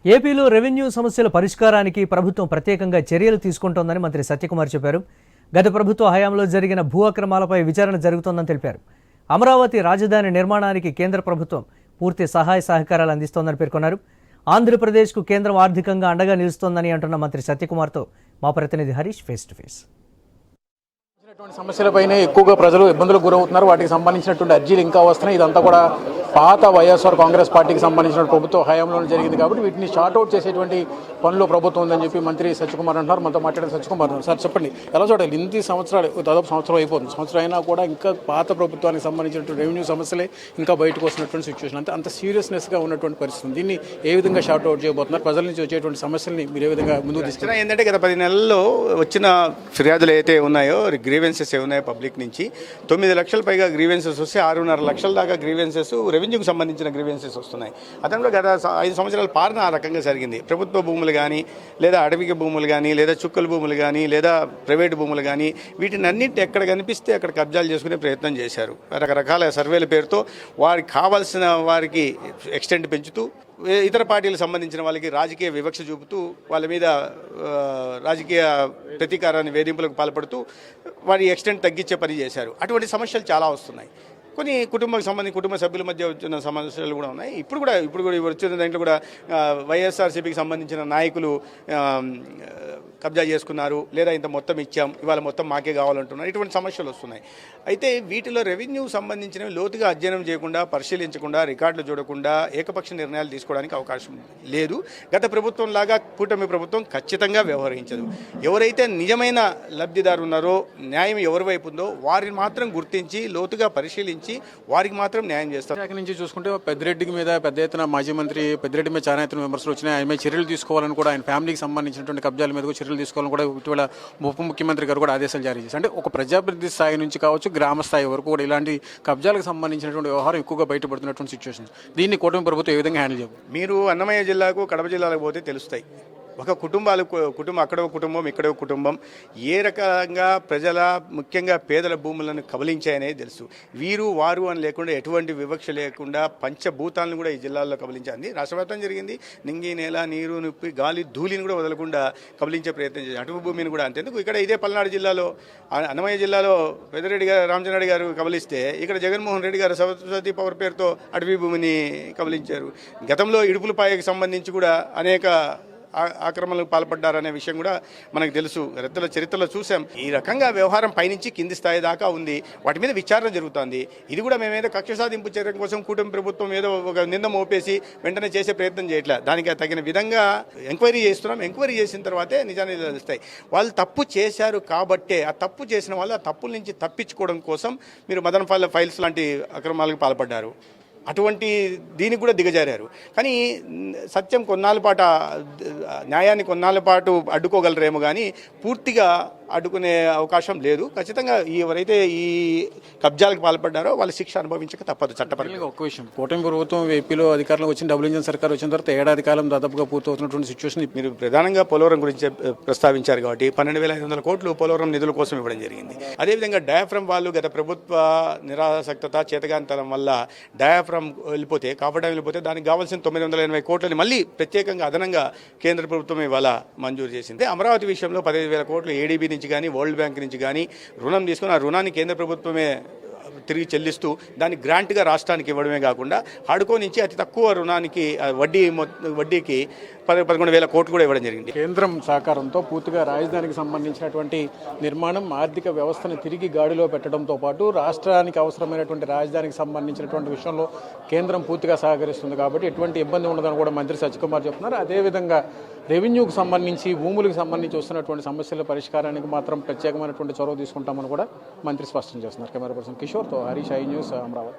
ఏపీలో రెవెన్యూ సమస్యల పరిష్కారానికి ప్రభుత్వం ప్రత్యేకంగా చర్యలు తీసుకుంటోందని మంత్రి సత్యకుమార్ చెప్పారు. గత ప్రభుత్వ హయాంలో జరిగిన భూ అక్రమాలపై విచారణ జరుగుతోందని తెలిపారు. అమరావతి రాజధాని నిర్మాణానికి కేంద్ర ప్రభుత్వం పూర్తి సహాయ సహకారాలు అందిస్తోందని పేర్కొన్నారు. ఆంధ్రప్రదేశ్కు కేంద్రం ఆర్థికంగా అండగా నిలుస్తోందని అంటున్న మంత్రి సత్యకుమార్తో మా ప్రతినిధి హరీష్ ఫేస్ టు ఫేస్. సమస్యలపైనే ఎక్కువగా ప్రజలు ఇబ్బందులకు గురవుతున్నారు. వాటికి సంబంధించినటువంటి అర్జీలు ఇంకా వస్తున్నాయి. ఇదంతా కూడా పాత వైఎస్ఆర్ కాంగ్రెస్ పార్టీకి సంబంధించిన ప్రభుత్వ హయాంలో జరిగింది కాబట్టి వీటిని షార్ట్అవుట్ చేసేటువంటి పనిలో ప్రభుత్వం ఉందని చెప్పి మంత్రి సత్యకుమార్ అంటున్నారు. మనతో మాట్లాడిన సత్యకుమార్, సార్ చెప్పండి, ఎలా చూడాలి? ఇన్ని సంవత్సరాలు, దాదాపు సంవత్సరం అయిపోతుంది, సంవత్సరం అయినా కూడా ఇంకా పాత ప్రభుత్వానికి సంబంధించినటువంటి రెవెన్యూ సమస్యలే ఇంకా బయటకు వస్తున్నటువంటి సిచ్యువేషన్, అంత సీరియస్నెస్గా ఉన్నటువంటి పరిస్థితి. దీన్ని ఏ విధంగా షార్ట్అవుట్ చేయబోతున్నారు? ప్రజల నుంచి వచ్చేటువంటి సమస్యల్ని మీరు ఏ విధంగా ముందుకు తీసుకున్నారు? ఏంటంటే గత 10 నెలల్లో వచ్చిన ఫిర్యాదులు అయితే ఉన్నాయో, గ్రీవెన్సెస్ ఏమున్నాయో పబ్లిక్ నుంచి 9 లక్షల పైగా గ్రీవెన్సెస్ వస్తే 6.5 లక్షల దాకా గ్రీవెన్సెస్ రెవెన్యూకి సంబంధించిన గ్రీవెన్సెస్ వస్తున్నాయి. అతను గత 5 సంవత్సరాల పాలన ఆ రకంగా జరిగింది. ప్రభుత్వ భూములు కానీ, లేదా అడవికి భూములు కానీ, లేదా చుక్కల భూములు కానీ, లేదా ప్రైవేటు భూములు కానీ, వీటిని అన్నింటి ఎక్కడ కనిపిస్తే అక్కడ కబ్జాలు చేసుకునే ప్రయత్నం చేశారు. రకరకాల సర్వేల పేరుతో వారికి కావాల్సిన వారికి ఎక్స్టెంట్ పెంచుతూ, ఇతర పార్టీలకు సంబంధించిన వాళ్ళకి రాజకీయ వివక్ష చూపుతూ, వాళ్ళ మీద రాజకీయ ప్రతీకారాన్ని వేధింపులకు పాల్పడుతూ వారి ఎక్స్టెంట్ తగ్గించే పని చేశారు. అటువంటి సమస్యలు చాలా వస్తున్నాయి. కొన్ని కుటుంబ సభ్యుల మధ్య వచ్చిన సమస్యలు కూడా ఉన్నాయి. ఇప్పుడు కూడా వచ్చిన దాంట్లో కూడా వైఎస్ఆర్సీపీకి సంబంధించిన నాయకులు కబ్జా చేసుకున్నారు, లేదా ఇంత మొత్తం ఇచ్చాం, ఇవాళ మొత్తం మాకే కావాలంటున్నారు. ఇటువంటి సమస్యలు వస్తున్నాయి. అయితే వీటిలో రెవెన్యూ సంబంధించినవి లోతుగా అధ్యయనం చేయకుండా, పరిశీలించకుండా, రికార్డులు చూడకుండా ఏకపక్ష నిర్ణయాలు తీసుకోవడానికి అవకాశం లేదు. గత ప్రభుత్వం లాగా కూటమి ప్రభుత్వం ఖచ్చితంగా వ్యవహరించదు. ఎవరైతే నిజమైన లబ్ధిదారు ఉన్నారో, న్యాయం ఎవరి వైపు ఉందో వారిని మాత్రం గుర్తించి లోతుగా పరిశీలించి వారికి మాత్రం న్యాయం చేస్తారు. శాఖ నుంచి చూసుకుంటే పెద్దిరెడ్డికి మీద పెద్ద ఎత్తున మాజీ మంత్రి పెద్దిరెడ్డి మీద చాలా ఎత్తున విమర్శలు వచ్చినాయి. ఆయన మీద చర్యలు తీసుకోవాలని కూడా, ఆయన ఫ్యామిలీకి సంబంధించినటువంటి కబ్జాల మీద చర్యలు తీసుకోవాలని కూడా ఇటీవల ఉప ముఖ్యమంత్రి గారు కూడా ఆదేశాలు జారీ చేశారు. అంటే ఒక ప్రజాప్రతినిధి స్థాయి నుంచి కావచ్చు, గ్రామ స్థాయి వరకు కూడా ఇలాంటి కబ్జాలకు సంబంధించినటువంటి వ్యవహారం ఎక్కువగా బయటపడుతున్నటువంటి సిచ్యువేషన్. దీన్ని కూటమి ప్రభుత్వం ఏ విధంగా హ్యాండిల్ చేయాలి? మీరు అన్నమయ్య జిల్లాకు, కడప జిల్లాలకు పోతే తెలుస్తాయి. ఒక కుటుంబం అక్కడ ఒక కుటుంబం, ఇక్కడ ఒక కుటుంబం ఏ రకంగా ప్రజల, ముఖ్యంగా పేదల భూములను కబలించాయనేది తెలుసు. వీరు వారు అని లేకుండా, ఎటువంటి వివక్ష లేకుండా పంచభూతాలను కూడా ఈ జిల్లాల్లో కబలించింది. రాష్ట్రవ్యాప్తం జరిగింది. నింగి, నేల, నీరు, నిప్పి, గాలి, ధూళిని కూడా వదలకుండా కబలించే ప్రయత్నం చేశారు. అటవీ భూమిని కూడా అంతేందుకు ఇక్కడ ఇదే పల్నాడు జిల్లాలో, అన్నమయ్య జిల్లాలో పెద్దిరెడ్డి గారు, రామచంద్రరెడ్డి గారు కబలిస్తే, ఇక్కడ జగన్మోహన్ రెడ్డి గారు సరస్వతి పవర్ పేరుతో అటవీ భూమిని కబలించారు. గతంలో ఇడుపులపాయకు సంబంధించి కూడా అనేక ఆక్రమణలకు పాల్పడ్డారనే విషయం కూడా మనకు తెలుసు. చరిత్రలో చూసాం. ఈ రకంగా వ్యవహారం పైనుంచి కింది స్థాయి దాకా ఉంది. వాటి మీద విచారణ జరుగుతుంది. ఇది కూడా మేమేదో కక్ష సాధింపు చర్య కోసం కూటమి ప్రభుత్వం ఏదో ఒక నింద మోపేసి వెంటనే చేసే ప్రయత్నం చేయట్లే. దానికి తగిన విధంగా ఎంక్వైరీ చేస్తున్నాం. ఎంక్వైరీ చేసిన తర్వాతే నిజాన్ని తెలుస్తాయి. వాళ్ళు తప్పు చేశారు కాబట్టే, ఆ తప్పు చేసిన వాళ్ళు ఆ తప్పుల నుంచి తప్పించుకోవడం కోసం మీరు మదన్ ఫైల్స్ లాంటి అక్రమాలకు పాల్పడ్డారు. అటువంటి దీనికి కూడా దిగజారారు. కానీ సత్యం కొన్నాళ్ళ పాటు, న్యాయాన్ని కొన్నాళ్ళ పాటు అడ్డుకోగలరేమో కానీ పూర్తిగా అడ్డుకునే అవకాశం లేదు. ఖచ్చితంగా ఎవరైతే ఈ కబ్జాలకు పాల్పడ్డారో వాళ్ళు శిక్ష అనుభవించక తప్పదు చట్టపరంగా. ఒక విషయం, కూటమి ప్రభుత్వం ఏపీలో అధికారంలో వచ్చిన డబుల్ ఇంజన్ సర్కార్ వచ్చిన తర్వాత ఏడాది కాలం దాదాపుగా పూర్తవుతున్నటువంటి సిచ్యువేషన్. మీరు ప్రధానంగా పోలవరం గురించి ప్రస్తావించారు కాబట్టి 12,500 కోట్లు పోలవరం నిధుల కోసం ఇవ్వడం జరిగింది. అదేవిధంగా డయాఫ్రమ్ వాళ్ళు గత ప్రభుత్వ నిరాసక్తత, చేతగానితనం వల్ల డయాఫ్రమ్ వెళ్ళిపోతే దానికి కావాల్సిన 980 కోట్లని మళ్ళీ ప్రత్యేకంగా అదనంగా కేంద్ర ప్రభుత్వం ఇవాళ మంజూరు చేసింది. అమరావతి విషయంలో 15,000 కోట్లు ఏడీబీ నుంచి కానీ, వరల్డ్ బ్యాంక్ నుంచి కానీ రుణం తీసుకుని, ఆ రుణాన్ని కేంద్ర ప్రభుత్వమే తిరిగి చెల్లిస్తూ దాన్ని గ్రాంట్గా రాష్ట్రానికి ఇవ్వడమే కాకుండా హడ్కో నుంచి అతి తక్కువ రుణానికి వడ్డీకి 11,000 కోట్లు కూడా ఇవ్వడం జరిగింది. కేంద్రం సహకారంతో పూర్తిగా రాజధానికి సంబంధించినటువంటి నిర్మాణం, ఆర్థిక వ్యవస్థను తిరిగి గాడిలో పెట్టడంతో పాటు రాష్ట్రానికి అవసరమైనటువంటి రాజధానికి సంబంధించినటువంటి విషయంలో కేంద్రం పూర్తిగా సహకరిస్తుంది కాబట్టి ఎటువంటి ఇబ్బంది ఉండదని కూడా మంత్రి సత్యకుమార్ చెప్తున్నారు. అదేవిధంగా రెవెన్యూకి సంబంధించి, భూములకు సంబంధించి వస్తున్నటువంటి సమస్యల పరిష్కారానికి మాత్రం ప్రత్యేకమైనటువంటి చొరవ తీసుకుంటామని కూడా మంత్రి స్పష్టం చేస్తున్నారు. కెమెరా పర్సన్ కిషోర్తో హరీష్, ఐ న్యూస్, అమరావతి.